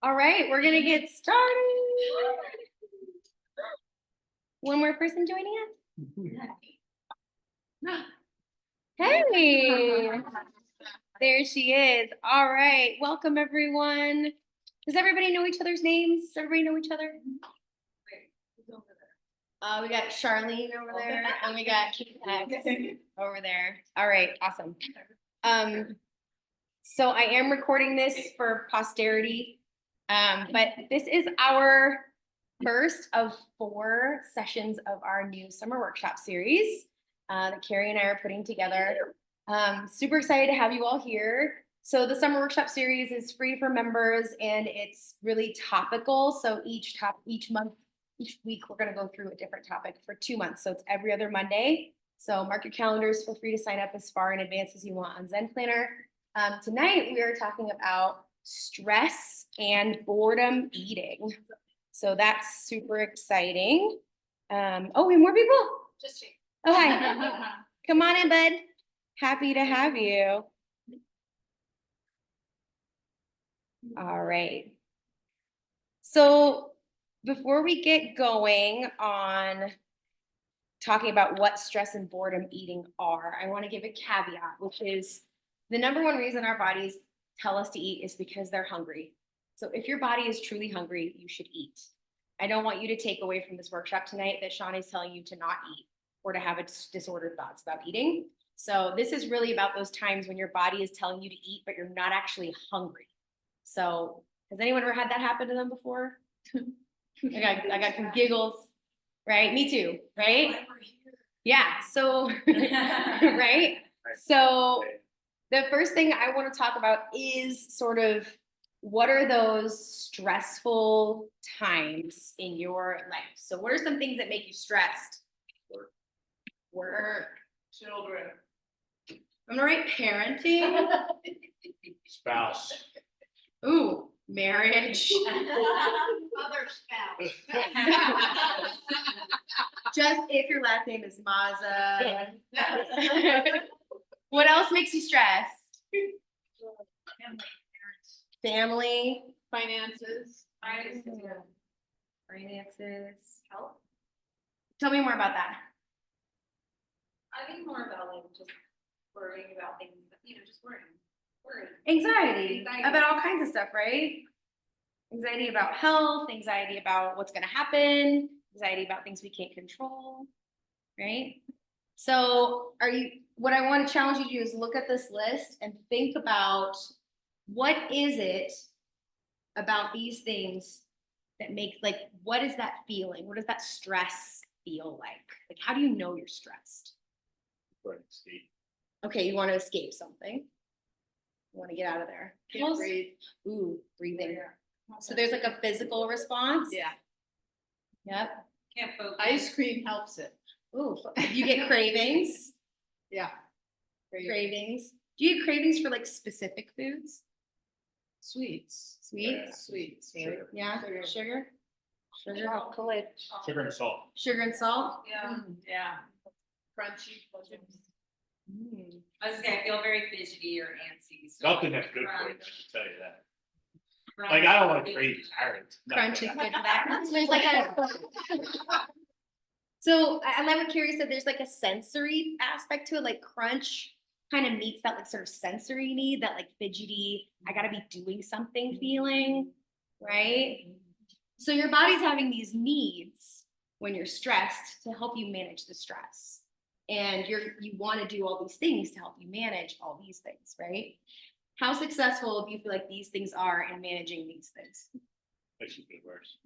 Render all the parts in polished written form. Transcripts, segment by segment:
All right, we're gonna get started. One more person joining us. Hey, there she is. All right, welcome everyone. Does everybody know each other's names? Does everybody know each other? We got Charlene over there, and we got Keith over there. All right, awesome. So I am recording this for posterity, but this is our first of 4 sessions of our new summer workshop series that Carrie and I are putting together. Super excited to have you all here. So the summer workshop series is free for members and it's really topical. So each week, we're going to go through a different topic for 2 months. So it's every other Monday. So mark your calendars. Feel free to sign up as far in advance as you want on Zen Planner. Tonight, we are talking about stress and boredom eating. So that's super exciting. Oh, we have more people? Just check. Oh, hi. Come on in, bud. Happy to have you. All right. So before we get going on talking about what stress and boredom eating are, I want to give a caveat, which is the number one reason our bodies tell us to eat is because they're hungry. So if your body is truly hungry, you should eat. I don't want you to take away from this workshop tonight that Shani's telling you to not eat or to have disordered thoughts about eating. So this is really about those times when your body is telling you to eat, but you're not actually hungry. So has anyone ever had that happen to them before? I got some giggles, right? Me too, right? Yeah, so, right? So the first thing I want to talk about is sort of what are those stressful times in your life? So what are some things that make you stressed? Work. Children. I'm gonna write parenting. Spouse. Ooh, marriage. Other spouse. Just if your last name is Maza. What else makes you stressed? Family. Finances. Finances. Health. Tell me more about that. I think more about like just worrying about things, just worrying. Anxiety about all kinds of stuff, right? Anxiety about health, anxiety about what's going to happen, anxiety about things we can't control, right? So what I want to challenge you to do is look at this list and think about what is it about these things that make, like, what is that feeling? What does that stress feel like? Like, how do you know you're stressed? Okay, you want to escape something. You want to get out of there. Can't breathe. Ooh, breathing. So there's like a physical response. Yeah. Yep. Can't focus. Ice cream helps it. Ooh, you get cravings. Yeah. Cravings. Do you get cravings for like specific foods? Sweets. Sweets? Sweets. Yeah. Sugar? Sugar. Chocolate. Sugar and salt. Sugar and salt? Yeah. Yeah. Crunchy. I was gonna say, I feel very fidgety or antsy. So Nothing that's good for you, I can tell you that. Like, I don't want to crave carrots. Crunch is good for that. So there's like a. So I love what Carrie said. There's like a sensory aspect to it. Like crunch kind of meets that like sort of sensory need, that like fidgety, I gotta be doing something feeling, right? So your body's having these needs when you're stressed to help you manage the stress. And you want to do all these things to help you manage all these things, right? How successful do you feel like these things are in managing these things? Makes you feel worse.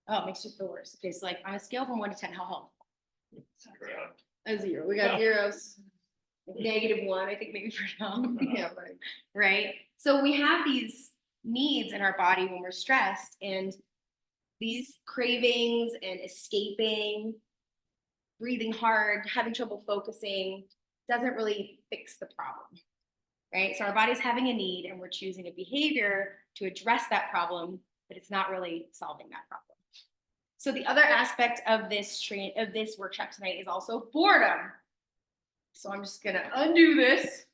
Oh, it makes you feel worse. Okay, so like on a scale from 1 to 10, how helpful? Yeah. A 0. We got zeros. -1, I think maybe for now. Yeah, right. So we have these needs in our body when we're stressed, and these cravings and escaping, breathing hard, having trouble focusing doesn't really fix the problem, right? So our body's having a need and we're choosing a behavior to address that problem, but it's not really solving that problem. So the other aspect of this workshop tonight is also boredom. So I'm just gonna undo this.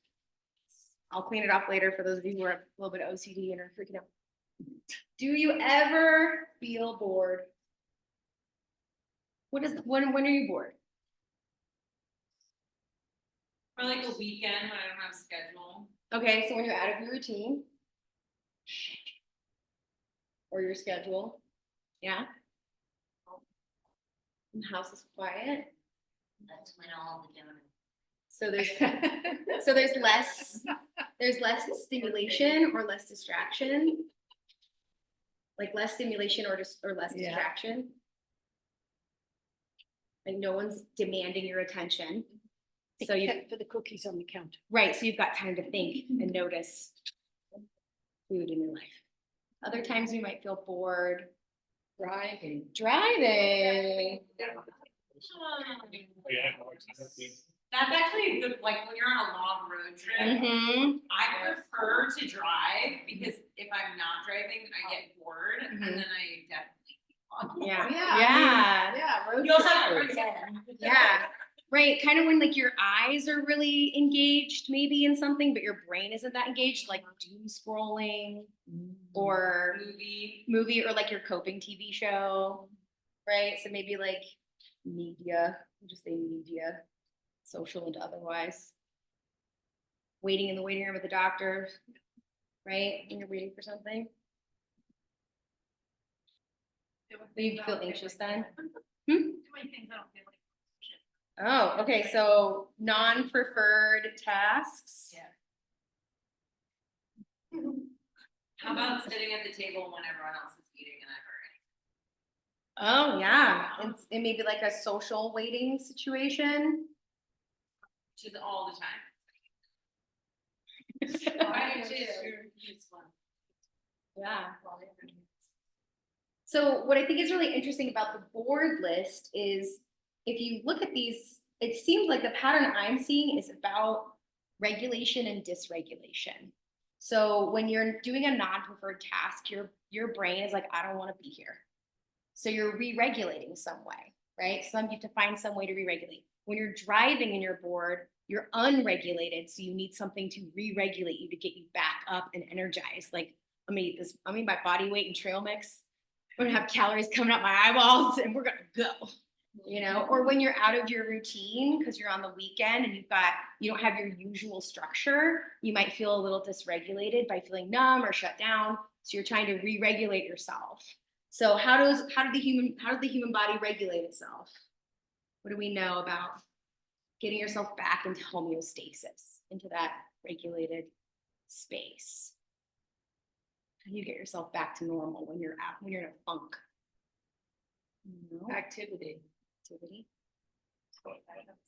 I'll clean it off later for those of you who are a little bit OCD and are freaking out. Do you ever feel bored? When are you bored? For like a weekend when I don't have schedule. Okay, so when you're out of your routine. Or your schedule, yeah? And the house is quiet, That's when all the donuts. so there's less stimulation or less distraction. Like less stimulation or less Yeah. distraction. Like no one's demanding your attention. So you, Except for the cookies on the counter. right, so you've got time to think and notice food in your life. Other times you might feel bored. Driving. Oh, yeah, more exciting. That's actually good, like when you're on a long road trip, Mm-hmm. I prefer to drive because if I'm not driving, I get bored and Mhm. then I definitely. Yeah. Yeah. Yeah. Road You'll have trip. to. Yeah. Right. Kind of when like your eyes are really engaged maybe in something, but your brain isn't that engaged, like doom scrolling or movie or like your coping TV show. Right. So maybe like media, we'll just say media, social and otherwise. Waiting in the waiting room at the doctor, right? When you're waiting for something. You feel anxious then? Doing things I don't feel like. Oh, okay, so non-preferred tasks. Yeah. How about sitting at the table when everyone else is eating and I've Oh, yeah, it may be like a social waiting situation. which is all the time. Yeah. So what I think is really interesting about the board list is if you look at these, it seems like the pattern I'm seeing is about regulation and dysregulation. So when you're doing a non-preferred task, your brain is like, I don't want to be here. So you're re-regulating some way, right? You have to find some way to re-regulate. When you're driving and you're bored, you're unregulated. So you need something to re-regulate you to get you back up and energized. Like, I'm gonna eat my body weight and trail mix. I'm gonna have calories coming out my eyeballs and we're gonna go. You know, or when you're out of your routine because you're on the weekend and you don't have your usual structure, you might feel a little dysregulated by feeling numb or shut down. So you're trying to re-regulate yourself. So how does the human body regulate itself? What do we know about getting yourself back into homeostasis, into that regulated space? How do you get yourself back to normal when you're in a funk? No. Activity.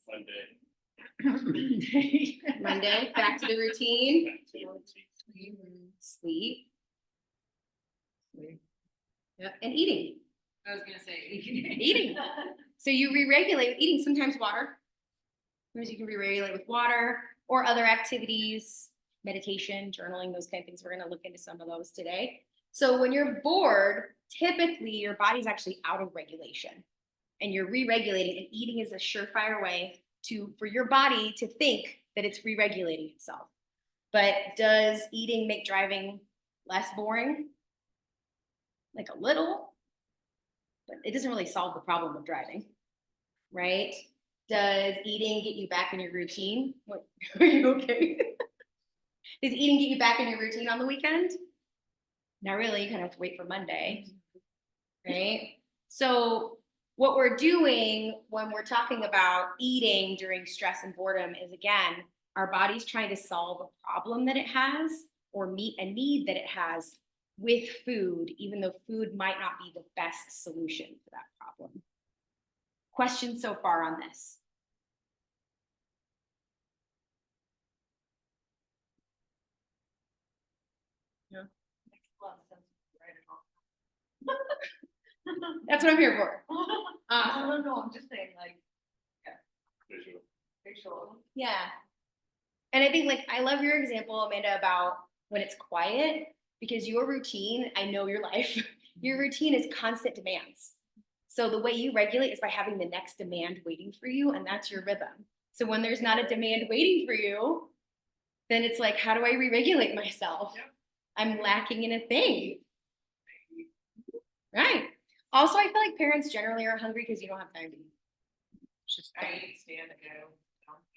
Monday. Monday, back to the routine. Back to the routine. Sleep. Yep, and eating. I was gonna say. Eating. So you re-regulate with eating, sometimes water. Sometimes you can re-regulate with water or other activities, meditation, journaling, those kind of things. We're going to look into some of those today. So when you're bored, typically your body's actually out of regulation and you're re-regulating, and eating is a surefire way for your body to think that it's re-regulating itself. But does eating make driving less boring? Like a little, but it doesn't really solve the problem of driving, right? Does eating get you back in your routine? What, are you okay? Does eating get you back in your routine on the weekend? Not really, you kind of have to wait for Monday, right? So what we're doing when we're talking about eating during stress and boredom is, again, our body's trying to solve a problem that it has or meet a need that it has with food, even though food might not be the best solution for that problem. Questions so far on this? No. That's what I'm here for. Awesome. No, I'm just saying like Visual. visual. Yeah. And I think like I love your example, Amanda, about when it's quiet, because your routine, I know your life, your routine is constant demands. So the way you regulate is by having the next demand waiting for you, and that's your rhythm. So when there's not a demand waiting for you, then it's like, how do I re-regulate myself? Yep. I'm lacking in a thing. Right. Also, I feel like parents generally are hungry because you don't have time to eat. It's just I fun. stand to go.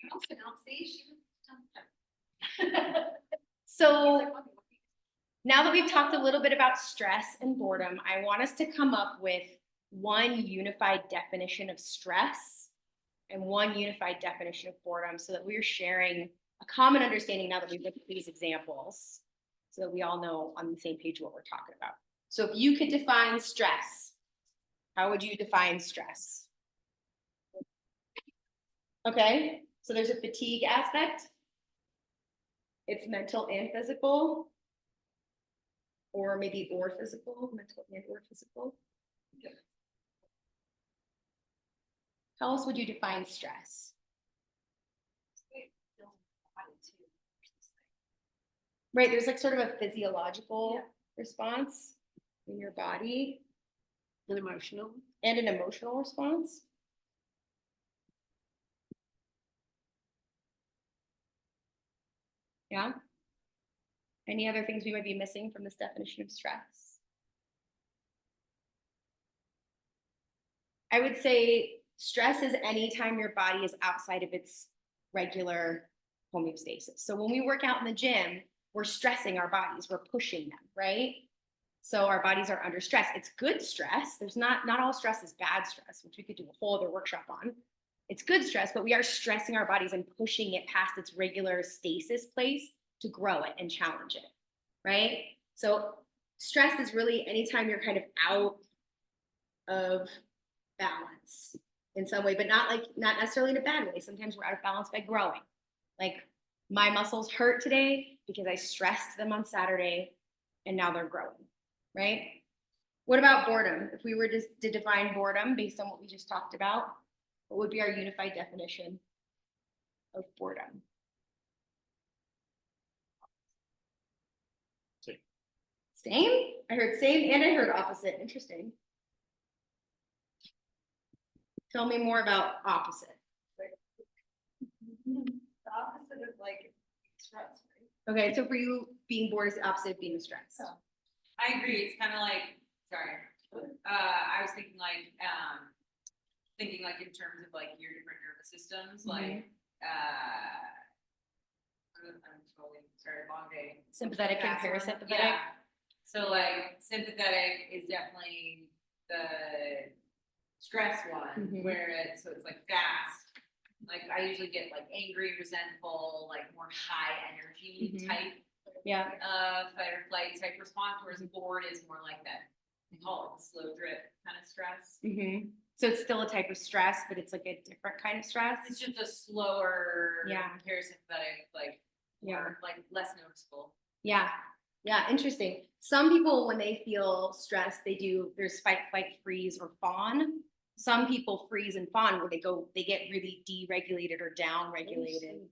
You also don't see, she So now that we've talked a little bit about stress and boredom, I want us to come up with one unified definition of stress and one unified definition of boredom so that we're sharing a common understanding now that we've looked at these examples so that we all know on the same page what we're talking about. So if you could define stress, how would you define stress? Okay, so there's a fatigue aspect. It's mental and physical. Or maybe physical, mental and or physical. How else would you define stress? Right, there's like sort of a physiological response in your body And emotional. and an emotional response. Yeah. Any other things we might be missing from this definition of stress? I would say stress is anytime your body is outside of its regular homeostasis. So when we work out in the gym, we're stressing our bodies, we're pushing them, right? So our bodies are under stress. It's good stress. There's not all stress is bad stress, which we could do a whole other workshop on. It's good stress, but we are stressing our bodies and pushing it past its regular stasis place to grow it and challenge it, right? So stress is really anytime you're kind of out of balance in some way, but not necessarily in a bad way. Sometimes we're out of balance by growing. Like my muscles hurt today because I stressed them on Saturday and now they're growing, right? What about boredom? If we were to define boredom based on what we just talked about, what would be our unified definition of boredom? Same? I heard same and I heard opposite. Interesting. Tell me more about opposite. The opposite of like stress, right? Okay, so for you, being bored is the opposite of being stressed. Oh. I agree, it's kind of like, sorry, I was thinking like in terms of like your different nervous systems, like, I'm totally, sorry, long day. Sympathetic and Fast one. parasympathetic. Yeah. So like sympathetic is definitely the stress one, Mhm. so it's like fast. Like I usually get like angry, resentful, like more high energy Mhm. type Yeah. fight or flight type response, whereas bored is more like that. We call it the slow drip kind of stress. Mm-hmm. So it's still a type of stress, but it's like a different kind of stress. It's just a slower, Yeah. parasympathetic, like, Yeah. more, like less noticeable. Yeah. Yeah. Interesting. Some people, when they feel stressed, there's fight, flight, freeze, or fawn. Some people freeze and fawn where they get really deregulated or down regulated.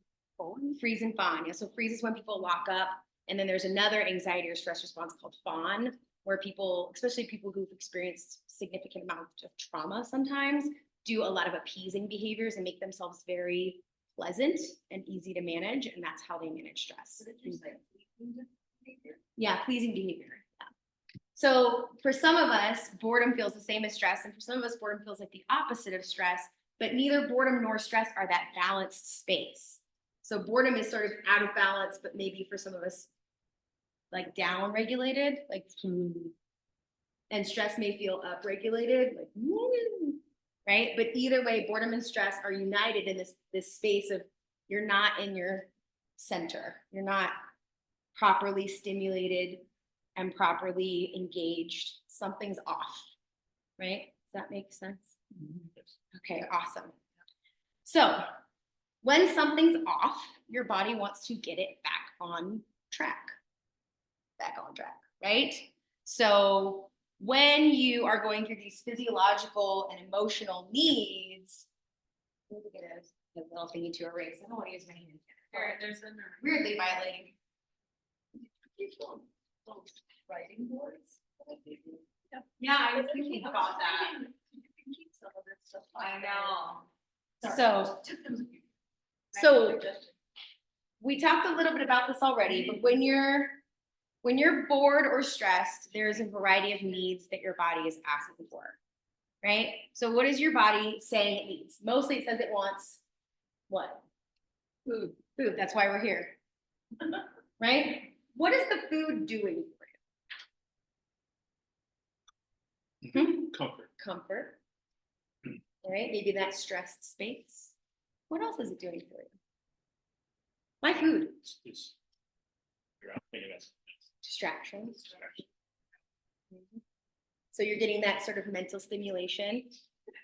Freeze and fawn. Yeah. So freeze is when people lock up. And then there's another anxiety or stress response called fawn, where people, especially people who've experienced significant amounts of trauma sometimes, do a lot of appeasing behaviors and make themselves very pleasant and easy to manage. And that's how they manage stress. Yeah, pleasing behavior. Yeah. So for some of us, boredom feels the same as stress. And for some of us, boredom feels like the opposite of stress, but neither boredom nor stress are that balanced space. So boredom is sort of out of balance, but maybe for some of us, like down regulated, like, and stress may feel up regulated, like, right? But either way, boredom and stress are united in this space of you're not in your center. You're not properly stimulated and properly engaged. Something's off, right? Does that make sense? Okay, awesome. So when something's off, your body wants to get it back on track, right? So when you are going through these physiological and emotional needs, let me get a little thingy to erase. I don't want to use my hand. There's a Weirdly violating. Writing boards. Yeah, I was thinking about that. I know. So we talked a little bit about this already, but when you're When you're bored or stressed, there's a variety of needs that your body is asking for, right? So what is your body saying it needs? Mostly it says it wants what? Food. Food. That's why we're here, right? What is the food doing for you? Comfort. Comfort, right? Maybe that stressed space. What else is it doing for you? My food. It's, you're out thinking that's. Distractions. Mhm. So you're getting that sort of mental stimulation,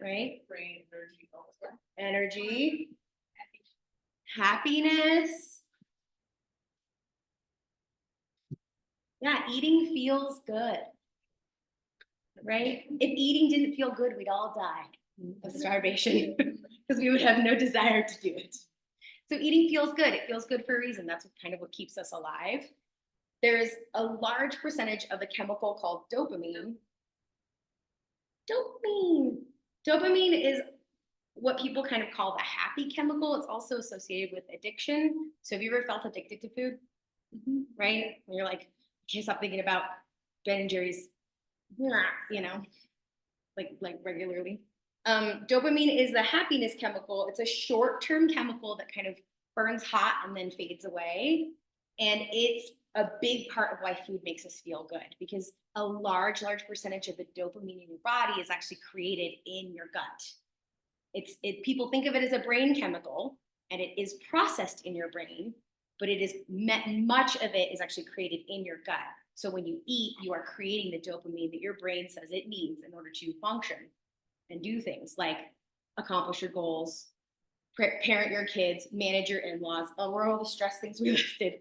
right? Brain energy. Energy, happiness. Yeah, eating feels good, right? If eating didn't feel good, we'd all die of starvation because we would have no desire to do it. So eating feels good. It feels good for a reason. That's kind of what keeps us alive. There's a large percentage of the chemical called dopamine. Dopamine is what people kind of call the happy chemical. It's also associated with addiction. So have you ever felt addicted to food? Right? When you're like, I can't stop thinking about Ben and Jerry's, you know, like regularly. Dopamine is the happiness chemical. It's a short-term chemical that kind of burns hot and then fades away. And it's a big part of why food makes us feel good because a large percentage of the dopamine in your body is actually created in your gut. People think of it as a brain chemical and it is processed in your brain, but it is much of it is actually created in your gut. So when you eat, you are creating the dopamine that your brain says it needs in order to function and do things like accomplish your goals, parent your kids, manage your in-laws, or all the stress things we listed,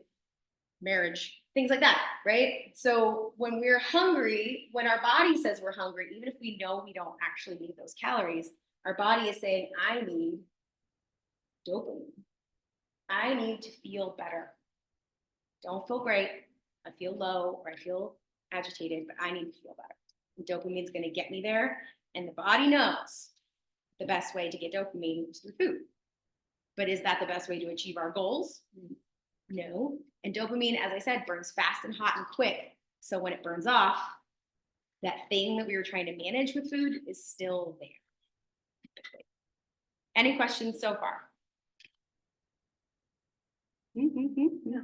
marriage, things like that, right? So when we're hungry, when our body says we're hungry, even if we know we don't actually need those calories, our body is saying, I need dopamine. I need to feel better. Don't feel great. I feel low or I feel agitated, but I need to feel better. And dopamine is going to get me there. And the body knows the best way to get dopamine is through food. But is that the best way to achieve our goals? No. And dopamine, as I said, burns fast and hot and quick. So when it burns off, that thing that we were trying to manage with food is still there. Any questions so far? No.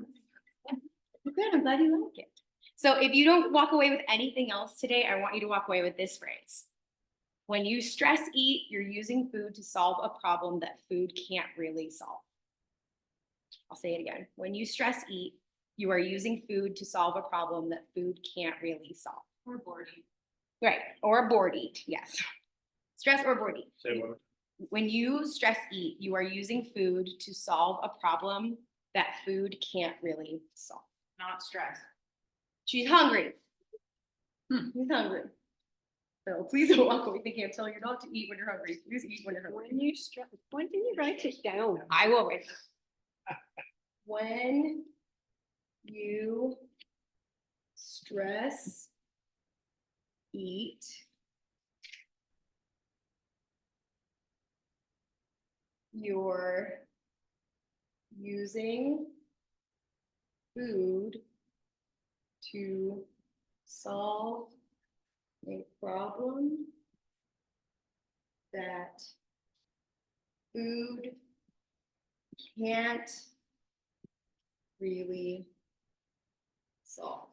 Good, I'm glad you like it. So if you don't walk away with anything else today, I want you to walk away with this phrase. When you stress eat, you're using food to solve a problem that food can't really solve. I'll say it again. When you stress eat, you are using food to solve a problem that food can't really solve. Or bored eat. Right, or bored eat, yes. Stress or bored eat. Say what? When you stress eat, you are using food to solve a problem that food can't really solve. Not stress. She's hungry. She's hungry. So please don't walk away thinking I'm telling you not to eat when you're hungry. Please eat when you're hungry. Why didn't you write it down? I will write it. When you stress eat, you're using food to solve a problem that food can't really solve.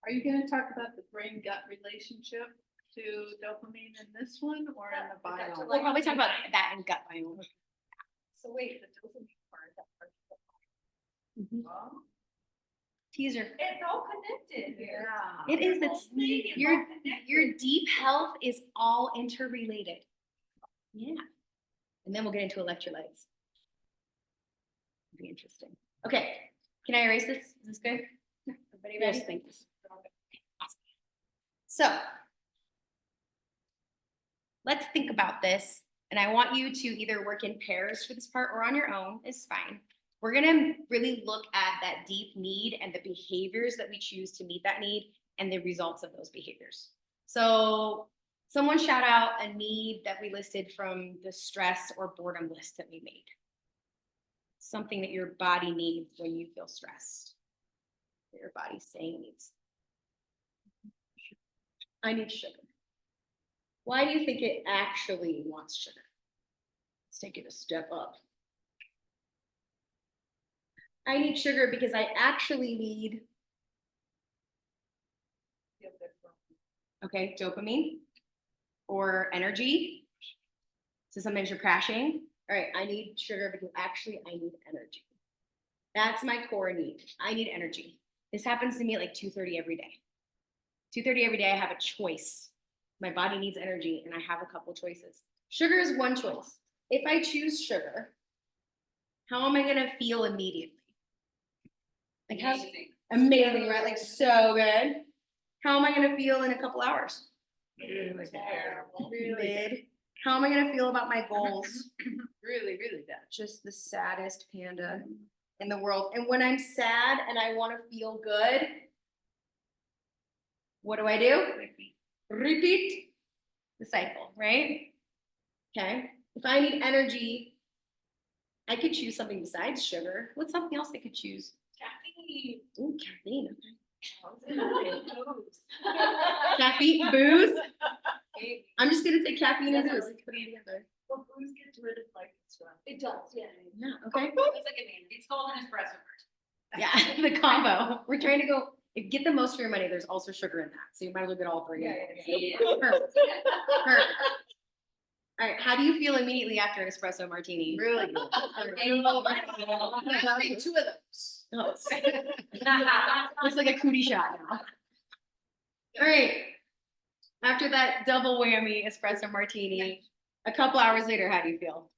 Are you gonna talk about the brain-gut relationship to dopamine in this one or in the bio? We'll probably talk about that in gut biome. So wait, the dopamine part, that part. Teaser. It's all connected here. It is. The whole It's thing is your all connected. your deep health is all interrelated. Yeah. And then we'll get into electrolytes. It'll be interesting. Okay. Can I erase this? Is this good? Everybody ready? Yes, thanks. Awesome. So let's think about this. And I want you to either work in pairs for this part or on your own is fine. We're gonna really look at that deep need and the behaviors that we choose to meet that need and the results of those behaviors. So Someone shout out a need that we listed from the stress or boredom list that we made. Something that your body needs when you feel stressed. That your body's saying needs. I need sugar. Why do you think it actually wants sugar? Let's take it a step up. I need sugar because I actually need, okay, dopamine or energy. So sometimes you're crashing. All right, I need sugar because actually I need energy. That's my core need. I need energy. This happens to me at like 2:30 every day. 2:30 every day, I have a choice. My body needs energy and I have a couple choices. Sugar is one choice. If I choose sugar, how am I gonna feel immediately? Like how amazing, right? Like so good. How am I gonna feel in a couple hours? Mid. How am I gonna feel about my goals? Really, really bad. Just the saddest panda in the world. And when I'm sad and I want to feel good, what do? Repeat the cycle, right? Okay. If I need energy, I could choose something besides sugar. What's something else I could choose? Caffeine. Ooh, caffeine. Caffeine, booze. I'm just gonna say caffeine and booze. Put them together. Well, booze gets rid of like stuff. It does, yeah. Yeah. Okay. It's like a man. It's called an espresso. Yeah, the combo. We're trying to go get the most for your money. There's also sugar in that, so you might as well get all three. Yeah. Perfect. Perfect. All right. How do you feel immediately after an espresso martini? Really good. Having two of those. Oh, looks like a cootie shot now. All right. After that double whammy espresso martini, a couple hours later, how do you feel?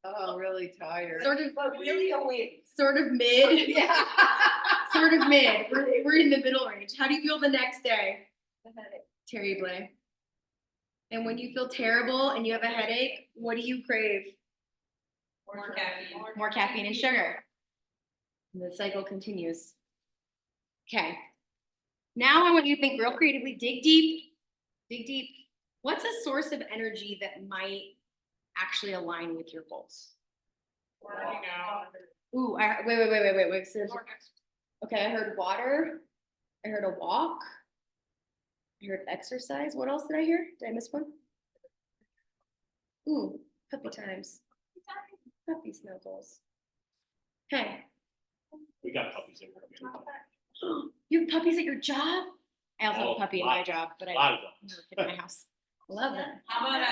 Oh, really tired. Sort of, But really awake. sort of mid. Yeah. Sort of mid. We're in the middle range. How do you feel the next day? Terribly. And when you feel terrible and you have a headache, what do you crave? More caffeine. More caffeine and sugar. And the cycle continues. Okay. Now I want you to think real creatively, dig deep, dig deep. What's a source of energy that might actually align with your goals? Working out. Ooh, wait. So okay, I heard water. I heard a walk. I heard exercise. What else did I hear? Did I miss one? Ooh, puppy times. Puppy snuggles. Okay. We got puppies in here. You have puppies at your job? I also have a Oh, puppy in my job, but I A lot of don't them. have a kid in my house. I love them. How about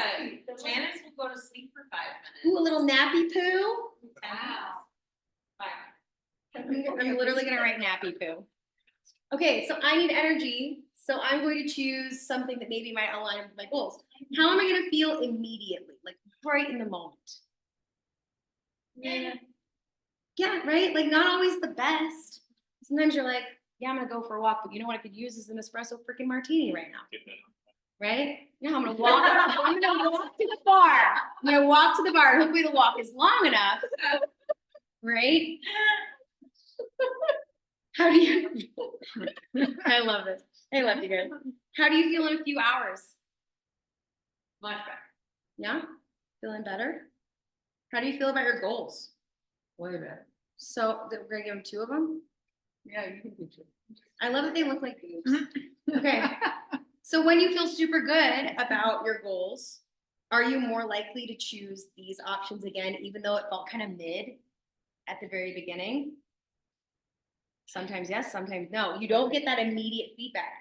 Janice will go to sleep for 5 minutes. Ooh, a little nappy poo. Wow. Bye. I'm literally gonna write nappy poo. Okay, so I need energy. So I'm going to choose something that maybe might align with my goals. How am I gonna feel immediately? Like right in the moment. Yeah, right? Like not always the best. Sometimes you're like, yeah, I'm gonna go for a walk, but you know what I could use is an espresso freaking martini right now. Right? Yeah, I'm gonna walk. I'm gonna walk to the bar. I'm gonna walk to the bar. Hopefully the walk is long enough. Right? How do you I love it. I love you guys. How do you feel in a few hours? Much better. Yeah? Feeling better? How do you feel about your goals? Way better. So we're gonna give them 2 of them. Yeah, you can do two. I love that they look like boobs. Okay. So when you feel super good about your goals, are you more likely to choose these options again, even though it felt kind of mid at the very beginning? Sometimes yes, sometimes no. You don't get that immediate feedback,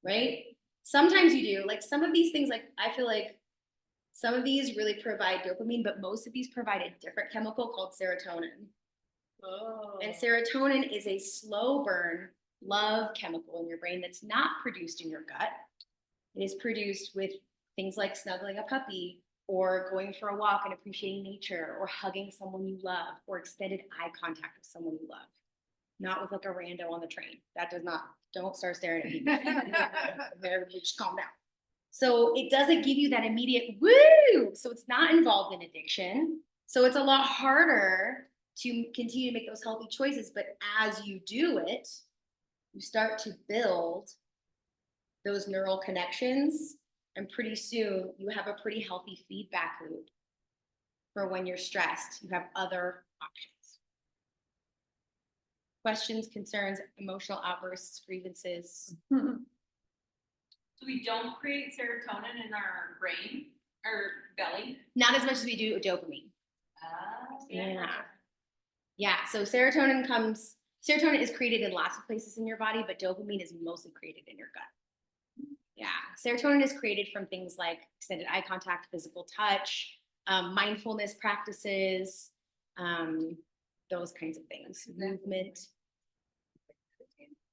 right? Sometimes you do. Like some of these things, like I feel like some of these really provide dopamine, but most of these provide a different chemical called serotonin. Oh. And serotonin is a slow burn love chemical in your brain that's not produced in your gut. It is produced with things like snuggling a puppy or going for a walk and appreciating nature or hugging someone you love or extended eye contact with someone you love. Not with like a rando on the train. That does not, don't start staring at me. Everybody just calm down. So it doesn't give you that immediate woo. So it's not involved in addiction. So it's a lot harder to continue to make those healthy choices. But as you do it, you start to build those neural connections, and pretty soon you have a pretty healthy feedback loop for when you're stressed. You have other options. Questions, concerns, emotional outbursts, grievances. So we don't create serotonin in our brain or belly? Not as much as we do dopamine. Yeah. Yeah, so serotonin is created in lots of places in your body, but dopamine is mostly created in your gut. Yeah, serotonin is created from things like extended eye contact, physical touch, mindfulness practices, those kinds of things, movement.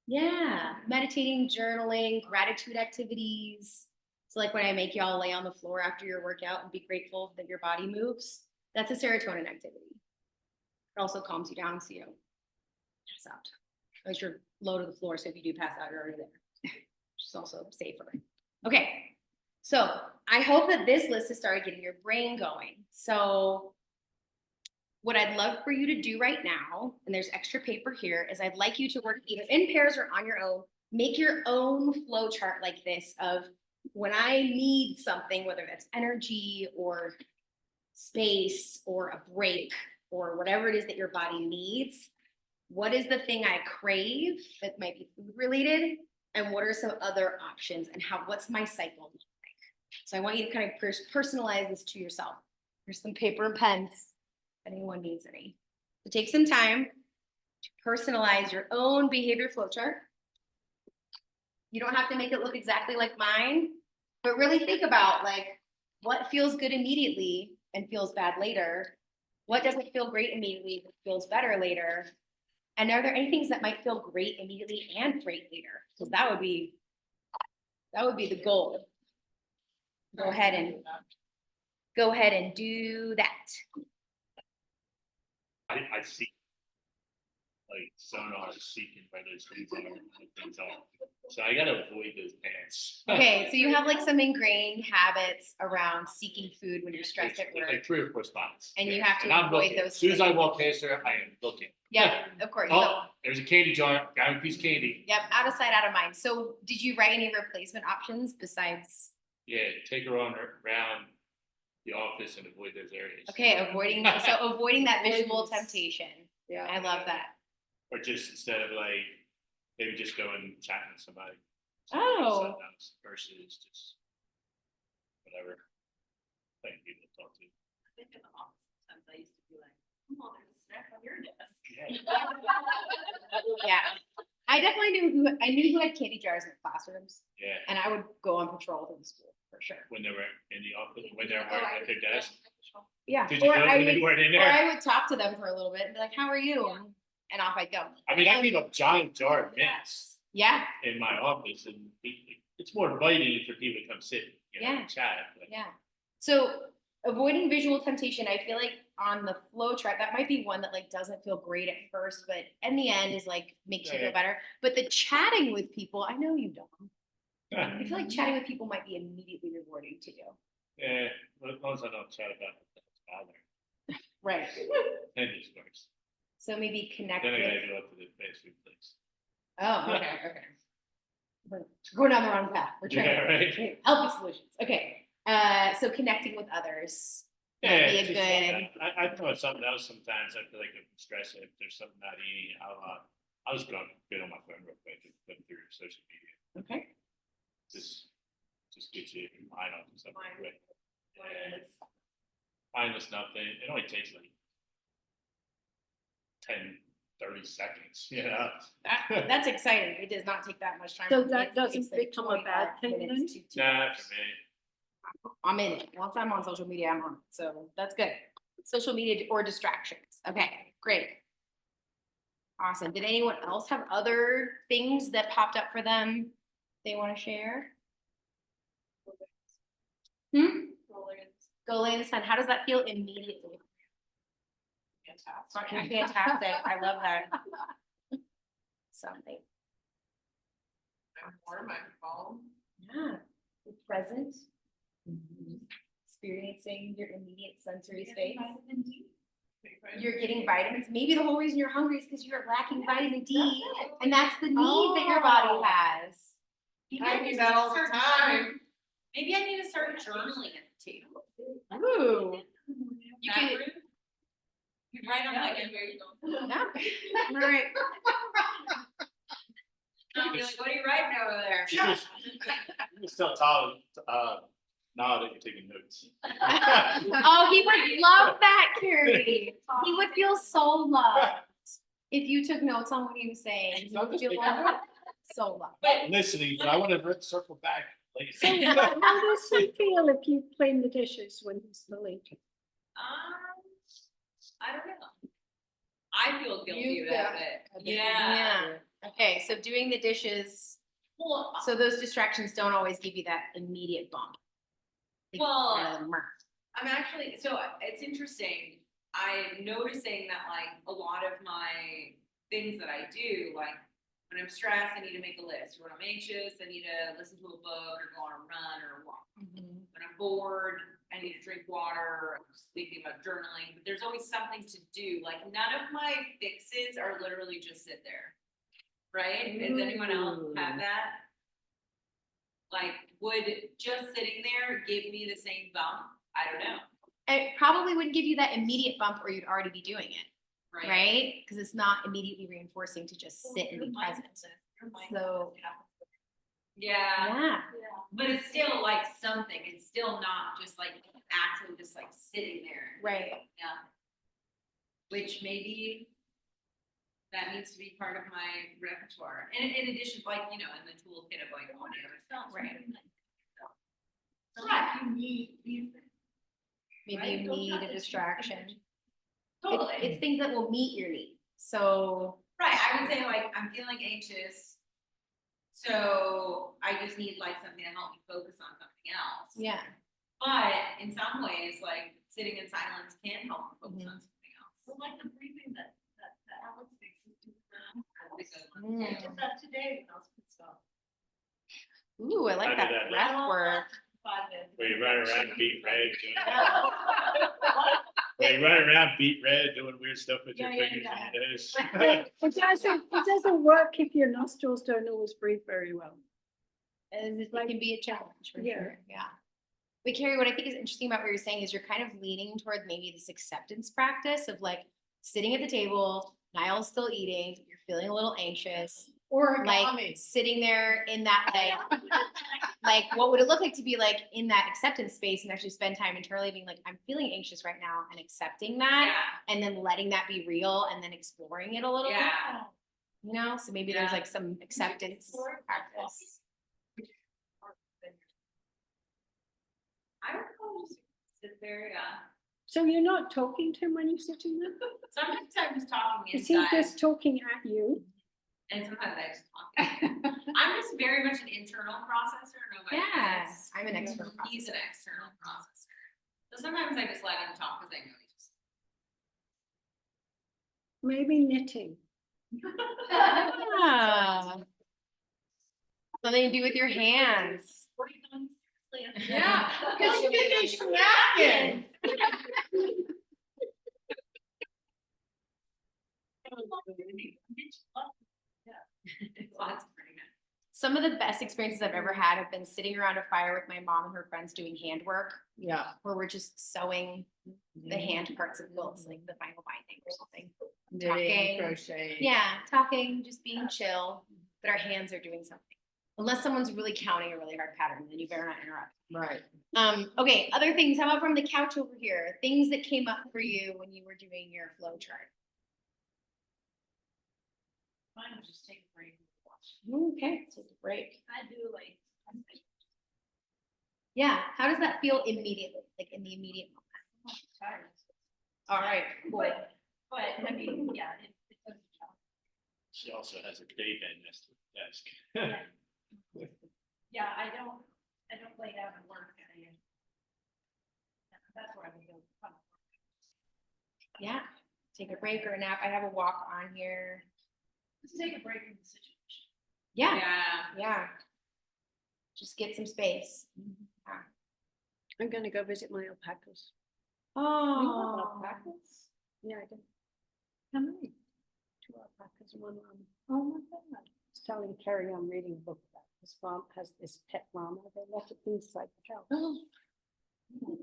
Yeah, meditating, journaling, gratitude activities. So like when I make y'all lay on the floor after your workout and be grateful that your body moves, that's a serotonin activity. It also calms you down so you don't pass out. Because you're low to the floor, so if you do pass out, you're already there. Which is also safer. Okay, so I hope that this list has started getting your brain going. So what I'd love for you to do right now, and there's extra paper here, is I'd like you to work either in pairs or on your own. Make your own flow chart like this of when I need something, whether that's energy or space or a break or whatever it is that your body needs. What is the thing I crave that might be food related? And what are some other options, and what's my cycle look like? So I want you to kind of personalize this to yourself. Here's some paper and pens, if anyone needs any. So take some time to personalize your own behavior flowchart. You don't have to make it look exactly like mine, but really think about like what feels good immediately and feels bad later. What doesn't feel great immediately but feels better later? And are there any things that might feel great immediately and great later? Because that would be the goal. Go ahead and do that. I see. Like sonar seeking where those things are, things are. So I gotta avoid those pants. Okay, so you have like some ingrained habits around seeking food when you're stressed at Like work. 3 or 4 spots. And you have to And I'm avoid looking. those As soon as I things. walk past her, I am looking. Yeah, of course. So, Oh, there's a candy jar, got a piece of candy. yep, out of sight, out of mind. So did you write any replacement options besides? Yeah, take her on around the office and avoid those areas. Okay, avoiding that visual temptation. Yeah. I love that. Or just instead of like, maybe just go and chat with somebody. Oh. Sometimes versus just whatever. Like people to talk to. I think in the office, sometimes I used to be like, oh, there's a snack on your desk. Yeah, I definitely knew who had candy jars in the classrooms, Yeah, and I would go on patrol through the school for sure. when they were in the office, when they were working at their desk. Yeah, Did you or know I when they would, weren't in or there? I would talk to them for a little bit and be like, "How are you?" And off I go. I mean, I keep a giant jar of mints Yeah, in my office, and it's more inviting for people to come sit, Yeah. and chat. But yeah. So avoiding visual temptation, I feel like on the flow chart, that might be one that like doesn't feel great at first, but in the end is like makes you feel Yeah. better. But the chatting with people, I know you don't. I feel like chatting with people might be immediately rewarding to you. Yeah, as long as I don't chat about it, that's bother. Right. Then it's worse. So maybe connect Then I with. gotta go up to the fast food place. Oh, okay. We're going down the wrong path. We're trying Yeah, right. to healthy solutions. Okay. So connecting with others. Yeah, Be a just good- like that. I thought something else sometimes. I feel like if I'm stressed, if there's something not eating, I'll just go get on my phone real quick and look through social media. Okay. Just get you your mind off something quick. Mindless. Mindless nothing. It only takes like 10, 30 seconds, you know? That's exciting. It does not take that much time. So for me. that It doesn't takes, like, become a 25 bad thing minutes then? to 2 Nah, hours. for me. I'm in it. Once I'm on social media, I'm on it. So that's good. Social media or distractions. Okay, great. Awesome. Did anyone else have other things that popped up for them they want to share? Go lay in the sun. How does that feel immediately? Fucking fantastic. I love that. Something. Or my phone. Yeah. Be present. Experiencing your immediate sensory space. You're getting vitamins. Maybe the whole reason you're hungry is because you're lacking vitamin D, and that's the need that your body has. I do that all the time. Maybe I need to start journaling at the table. Ooh. You That can. You write on like. Yeah. All right. I'll be like, what are you writing over there? You can still tell, nod if you're taking notes. Oh, he would love that, Carrie. He would feel so loved if you took notes on what he was saying. He would feel so loved. I'm listening, but I want to circle back So later. how does he feel if you clean the dishes when he's asleep? I don't know. I feel guilty You about feel- it. Yeah. Okay, so doing the dishes, Well, so those distractions don't always give you that immediate bump. They Well, kind of murk. I'm actually, so it's interesting. I'm noticing that like a lot of my things that I do, like when I'm stressed, I need to make a list. When I'm anxious, I need to listen to a book or go on a run or a walk. When I'm bored, I need to drink water. I'm just thinking about journaling, but there's always something to do. Like none of my fixes are literally just sit there. Right? Does anyone else have that? Like, would just sitting there give me the same bump? I don't know. It probably wouldn't give you that immediate bump or you'd already be doing it, right? Because it's not immediately reinforcing to just sit and be present. So, Yeah, yeah. but it's still like something. It's still not just like actually just like sitting there. Right. Yeah. Which maybe that needs to be part of my repertoire. And in addition, like, you know, in the toolkit of like, oh, Right. Right. You need these things. Maybe Right? you Don't need have a to distraction. Totally. It's things that will meet your need. So, Right, I would say like, I'm feeling anxious. So I just need like something to help me focus on something else. yeah. But in some ways, like sitting in silence can help me focus on something else. Well, like the breathing that Alex fixes. That's a good one. Mm. Did that today when I was pissed off. Ooh, I like I that did that. breath work. 5 minutes. Where you run around beat red. Where you run around beat red, doing weird stuff with your Yeah, fingers yeah, and your nose. It doesn't work if your nostrils don't always breathe very well. It can be a challenge for Yeah. sure. Yeah. But Carrie, what I think is interesting about what you're saying is you're kind of leaning toward maybe this acceptance practice of like sitting at the table, Niall's still eating, you're feeling a little anxious, like sitting there in that like what would it look like to be like in that acceptance space and actually spend time internally being like, I'm feeling anxious right now and accepting that and then letting that be real and then exploring it a little bit. Yeah. You know, so maybe there's like some acceptance practice. I would probably just sit there, yeah. So you're not talking to him when you're sitting there? Sometimes I'm just talking Is he inside, just talking at you? and sometimes I just talk. I'm just very much an internal processor, nobody Yeah, is. I'm an external He's an external processor. So sometimes I just let him talk because I know he just. Maybe knitting. Yeah. Something to do with your hands. Yeah, because you can get your napkins. That's pretty good. Some of the best experiences I've ever had have been sitting around a fire with my mom and her friends doing handwork, Yeah. where we're just sewing the hand parts of quilts, like the final binding or something. Knitting, Talking. crochet. Yeah, talking, just being chill, but our hands are doing something. Unless someone's really counting a really hard pattern, then you better not interrupt. Right. Okay, other things. How about from the couch over here? Things that came up for you when you were doing your flow chart. Mine was just take a break and watch. Okay, take a break. I do like. Yeah, how does that feel immediately, like in the immediate moment? Tired. All right, cool. But I mean, yeah, it does. She also has a daybed next to the desk. Yeah, I don't lay down and work. That's where I would go. Yeah, take a break or a nap. I have a walk on here. Just take a break from the situation. Yeah, Yeah. yeah. Just get some space. I'm gonna go visit my alpacas. Oh, Alpacas? Yeah, I do. How many? 2 alpacas and 1 llama. Oh my God. I was telling Carrie I'm reading a book about This farm has this pet llama, they let it inside the house. All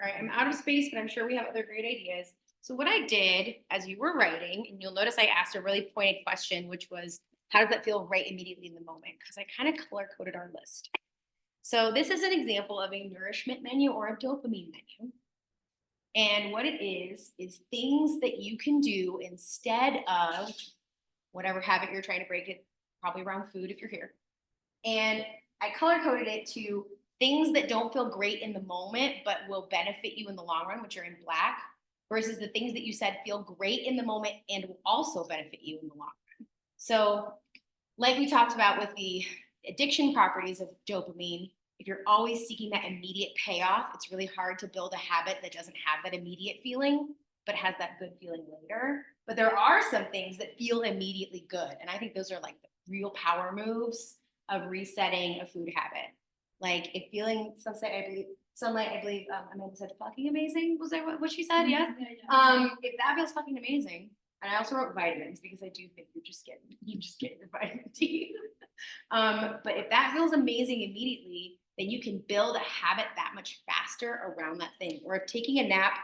right, I'm out of space, but I'm sure we have other great ideas. So what I did as you were writing, and you'll notice I asked a really pointed question, which was, how does that feel right immediately in the moment? Because I kind of color coded our list. So this is an example of a nourishment menu or a dopamine menu. And what it is things that you can do instead of whatever habit you're trying to break, it probably around food if you're here. And I color coded it to things that don't feel great in the moment, but will benefit you in the long run, which are in black, versus the things that you said feel great in the moment and will also benefit you in the long run. So like we talked about with the addiction properties of dopamine, if you're always seeking that immediate payoff, it's really hard to build a habit that doesn't have that immediate feeling, but has that good feeling later. But there are some things that feel immediately good. And I think those are like the real power moves of resetting a food habit. Like if feeling sunlight, I believe Amanda said fucking amazing. Was that what she said? Yes. If that feels fucking amazing, and I also wrote vitamins because I do think you just get your vitamin D. But if that feels amazing immediately, then you can build a habit that much faster around that thing. Or if taking a nap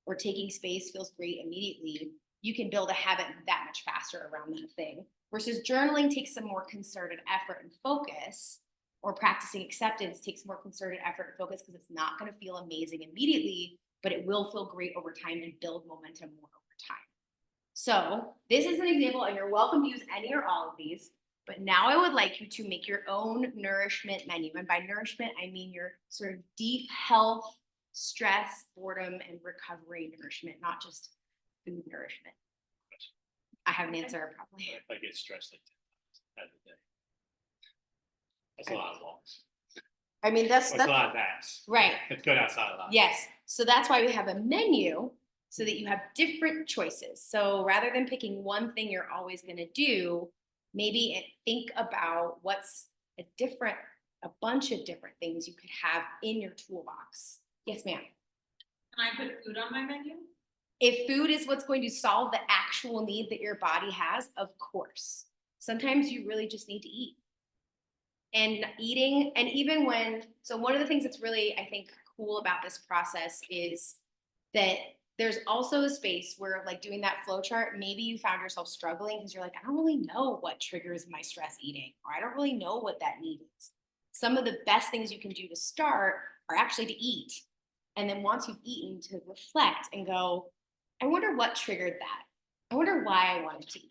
or taking space feels great immediately, you can build a habit that much faster around that thing. Versus journaling takes some more concerted effort and focus, or practicing acceptance takes more concerted effort and focus because it's not going to feel amazing immediately, but it will feel great over time and build momentum more over time. So this is an example, and you're welcome to use any or all of these. But now I would like you to make your own nourishment menu. And by nourishment, I mean your sort of deep health, stress, boredom, and recovery nourishment, not just food nourishment. I haven't answered probably. If I get stressed like 10 times a day. That's a lot of walks. I mean, that's A lot of naps. right. It's good outside a lot. Yes. So that's why we have a menu so that you have different choices. So rather than picking one thing you're always going to do, maybe think about what's a bunch of different things you could have in your toolbox. Yes, ma'am. Can I put food on my menu? If food is what's going to solve the actual need that your body has, of course. Sometimes you really just need to eat. And eating, and even so one of the things that's really, I think, cool about this process is that there's also a space where, like doing that flow chart, maybe you found yourself struggling because you're like, I don't really know what triggers my stress eating, or I don't really know what that need is. Some of the best things you can do to start are actually to eat. And then once you've eaten, to reflect and go, I wonder what triggered that. I wonder why I wanted to eat.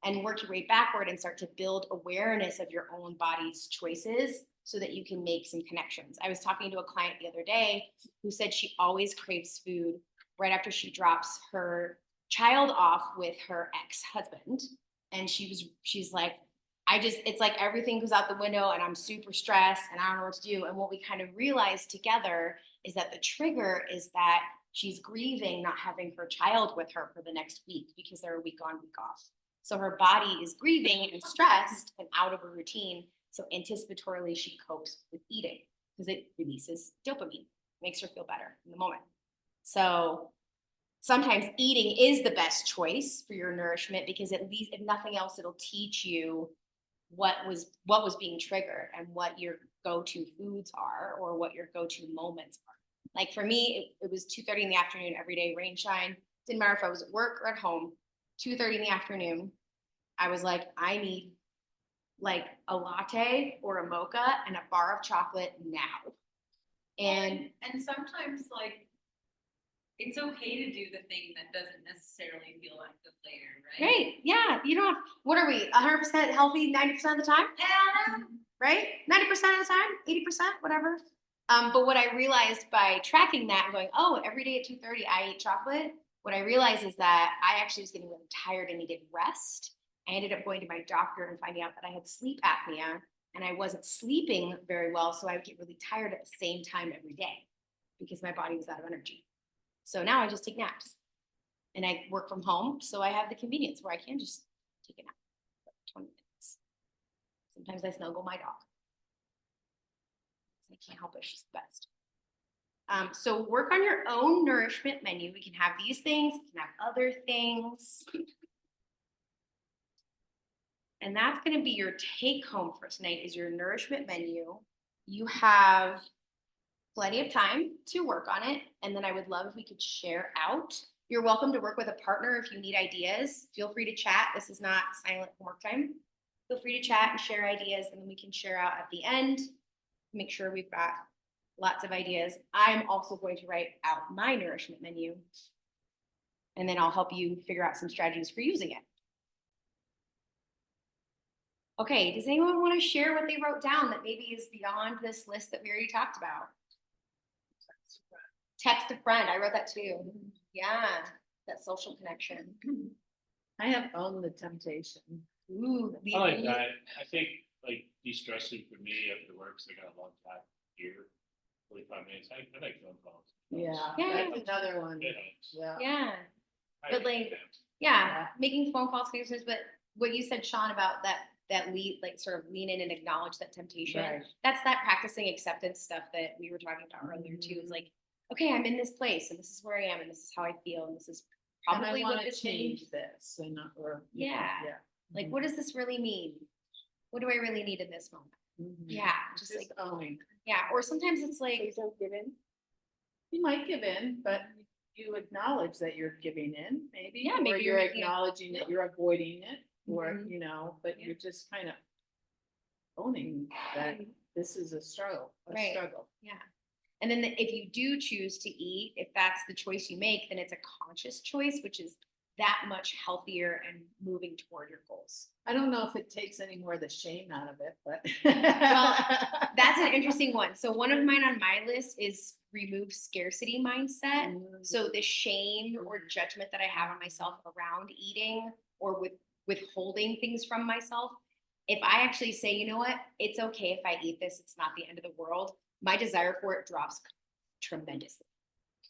And work your way backward and start to build awareness of your own body's choices so that you can make some connections. I was talking to a client the other day who said she always craves food right after she drops her child off with her ex-husband. And she's like, it's like everything goes out the window and I'm super stressed and I don't know what to do. And what we kind of realized together is that the trigger is that she's grieving not having her child with her for the next week because they're a week on, week off. So her body is grieving and stressed and out of a routine. So anticipatorily, she copes with eating because it releases dopamine, makes her feel better in the moment. So sometimes eating is the best choice for your nourishment because at least, if nothing else, it'll teach you what was being triggered and what your go-to foods are or what your go-to moments are. Like for me, it was 2:30 in the afternoon every day, rain, shine. Didn't matter if I was at work or at home. 2:30 in the afternoon, I was like, I need like a latte or a mocha and a bar of chocolate now. And sometimes like it's okay to do the thing that doesn't necessarily feel like good later, right? right, yeah, you don't have, what are we, 100% healthy 90% of the time? Yeah. Right? 90% of the time, 80%, whatever. But what I realized by tracking that and going, oh, every day at 2:30 I eat chocolate, what I realized is that I actually was getting really tired and needed rest. I ended up going to my doctor and finding out that I had sleep apnea and I wasn't sleeping very well. So I would get really tired at the same time every day because my body was out of energy. So now I just take naps and I work from home. So I have the convenience where I can just take a nap for 20 minutes. Sometimes I snuggle my dog. I can't help it, she's the best. So work on your own nourishment menu. We can have these things, we can have other things. And that's gonna be your take home for tonight is your nourishment menu. You have plenty of time to work on it. And then I would love if we could share out. You're welcome to work with a partner if you need ideas. Feel free to chat. This is not silent homework time. Feel free to chat and share ideas, and then we can share out at the end. Make sure we've got lots of ideas. I'm also going to write out my nourishment menu. And then I'll help you figure out some strategies for using it. Okay, does anyone want to share what they wrote down that maybe is beyond this list that we already talked about? Text a friend, I wrote that too. Yeah, that social connection. I have owned the temptation. Ooh. I like that. I think like de-stressing for me after work, so I got a long time here, 45 minutes. I like phone calls. Yeah, Yeah. that's another one. It helps. Yeah. Yeah, I but like like- that. yeah, making phone calls, connections, but what you said, Sean, about that lead, like sort of lean in and acknowledge that temptation. Right. That's that practicing acceptance stuff that we were talking about earlier too. It's like, okay, I'm in this place and this is where I am and this is how I feel and this is And I probably what want to this means. change this and not, or. Yeah. Yeah. Like, what does this really mean? What do I really need in this moment? Mhm. Yeah, just like, Just owning. yeah, or sometimes it's like, Please don't give in. You might give in, but you acknowledge that you're giving in, maybe. Yeah, Or maybe you're you're making it- acknowledging that you're avoiding it, or, Mhm. you know, but Yeah. you're just kind of owning that this is a struggle, Right. struggle. yeah. And then if you do choose to eat, if that's the choice you make, then it's a conscious choice, which is that much healthier and moving toward your goals. I don't know if it takes any more of the shame out of it, but. That's an interesting one. So one of mine on my list is remove scarcity mindset. So the shame or judgment that I have on myself around eating or withholding things from myself. If I actually say, you know what, it's okay if I eat this, it's not the end of the world, my desire for it drops tremendously.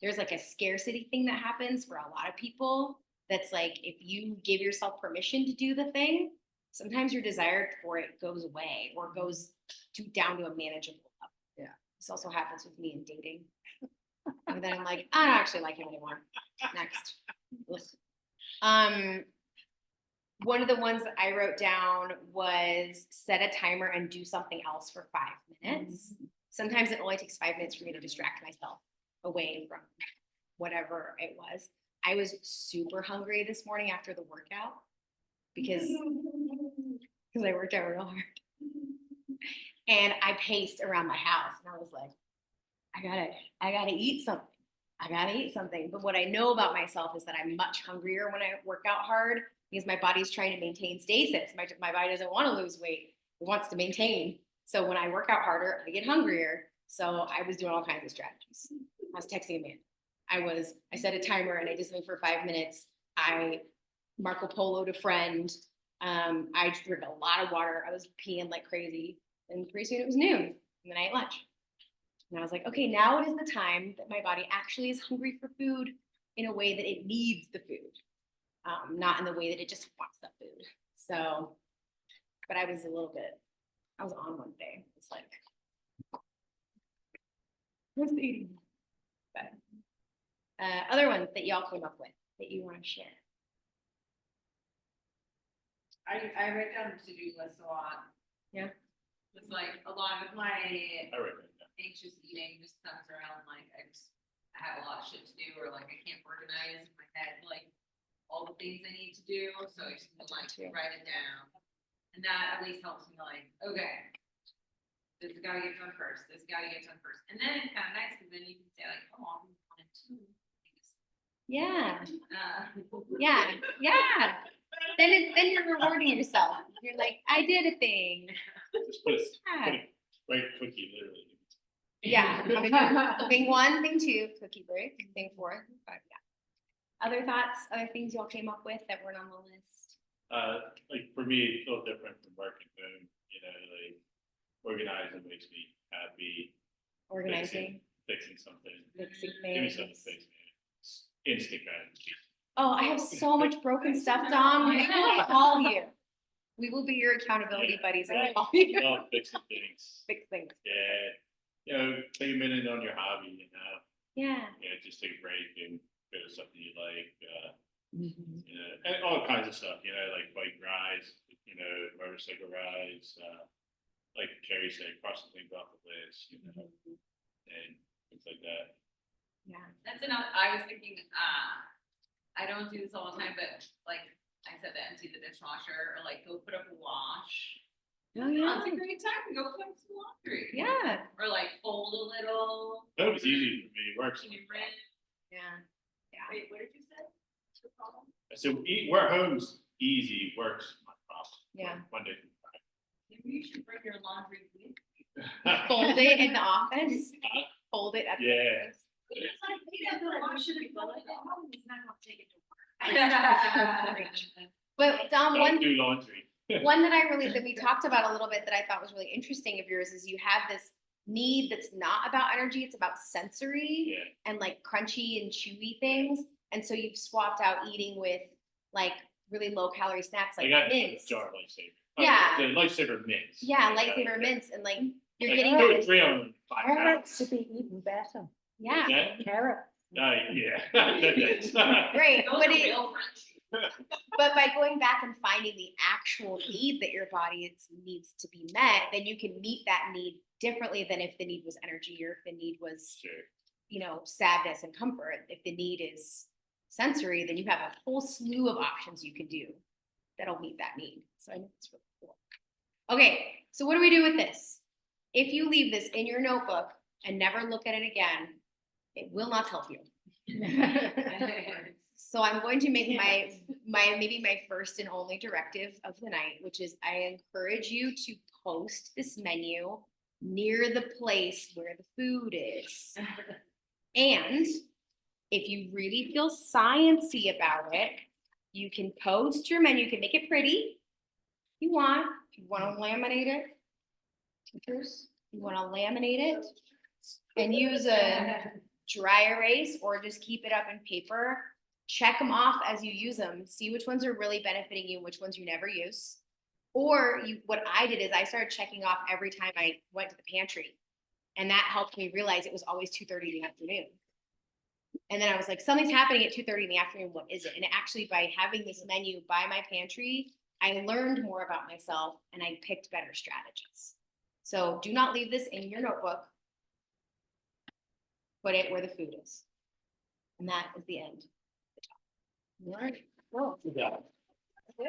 There's like a scarcity thing that happens for a lot of people. That's like, if you give yourself permission to do the thing, sometimes your desire for it goes away or goes down to a manageable level. Yeah. This also happens with me in dating. And then I'm like, I don't actually like him anymore. Next. Ugh. One of the ones that I wrote down was set a timer and do something else for 5 minutes. Sometimes it only takes 5 minutes for me to distract myself away from whatever it was. I was super hungry this morning after the workout because I worked out real hard. And I paced around my house and I was like, I gotta eat something. I gotta eat something. But what I know about myself is that I'm much hungrier when I work out hard because my body's trying to maintain stasis. My body doesn't want to lose weight. It wants to maintain. So when I work out harder, I get hungrier. So I was doing all kinds of strategies. I was texting a man. I set a timer and I did something for 5 minutes. I Marco Polo'd a friend. I drank a lot of water. I was peeing like crazy. And pretty soon it was noon. And then I ate lunch. And I was like, okay, now it is the time that my body actually is hungry for food in a way that it needs the food, not in the way that it just wants the food. So, but I was on one day. It's like, what's the eating? But other ones that y'all came up with that you want to share. I write down to-do lists a lot. Yeah. It's like a lot of my I reckon that. anxious eating just comes around like I have a lot of shit to do, or like I can't organize in my head like all the things I need to do, so I just like write it down. And that at least helps me like, okay, this has gotta get done first, this gotta get done first. And then it's kind of nice because then you can say like, oh, I'm on 2 things. Yeah, Uh, yeah, yeah. Then you're rewarding yourself. You're like, I did a thing. Just put Yeah. it right cookie, literally. Yeah. Thing 1, thing 2, cookie break. Thing 4, 5. Yeah. Other thoughts, other things y'all came up with that weren't on the list? Like for me, it's a little different from work and home, you know, like organizing makes me happy. Organizing, Fixing something. fixing Give me something to things. fix, man. It's instant gratification. Oh, I have so much broken stuff, Dom. We will call you. We will be your accountability buddies and call you. Love fixing things. Fix things. Yeah. You know, take a minute on your hobby, you know, Yeah. just take a break and go to something you like, Mhm. you know, and all kinds of stuff, you know, like bike rides, you know, motorcycle rides, like Carrie said, crossing things off the list, you know, and things like that. Yeah. That's enough, I was thinking, I don't do this all the time, but like, I said to empty the dishwasher, or like, go put up a wash. Oh, It's a great time to go put up some laundry. Yeah. Or like fold a little. That was easy for me, it works. Can you rent? Yeah. Wait, what did you say? What's the problem? I said, where home's easy, works my problem. Yeah. Monday. Maybe you should bring your laundry with you. Fold it in the office. Fold it at the Yeah. office. It's like, yeah, the wash should be folded at home, he's not gonna take it to work. But Dom, Don't one do laundry. one that that we talked about a little bit that I thought was really interesting of yours is you have this need that's not about energy, it's about sensory Yeah, and like crunchy and chewy things. And so you've swapped out eating with like really low calorie snacks I like got a mints. jar of lifesaver. Yeah. The lifesaver mints. Yeah, lightsaber mints and like you're Like getting 2 or that. 3 on 5 Carrots pounds. would be even better. Yeah, Yeah, Carrots. yeah. great. Those But are it, real crunchy. but by going back and finding the actual need that your body needs to be met, then you can meet that need differently than if the need was energy or if the need was, Sure. you know, sadness and comfort. If the need is sensory, then you have a whole slew of options you can do that'll meet that need. So I think it's really cool. Okay, so what do we do with this? If you leave this in your notebook and never look at it again, it will not help you. So I'm going to make maybe my first and only directive of the night, which is I encourage you to post this menu near the place where the food is. And if you really feel sciencey about it, you can post your menu, you can make it pretty if you want. If you want to laminate it, teachers, you want to laminate it and use a dry erase or just keep it up in paper. Check them off as you use them. See which ones are really benefiting you, which ones you never use. Or what I did is I started checking off every time I went to the pantry. And that helped me realize it was always 2:30 in the afternoon. And then I was like, something's happening at 2:30 in the afternoon. What is it? And actually by having this menu by my pantry, I learned more about myself and I picked better strategies. So do not leave this in your notebook. Put it where the food is. And that is the end. Right. Well, Yeah.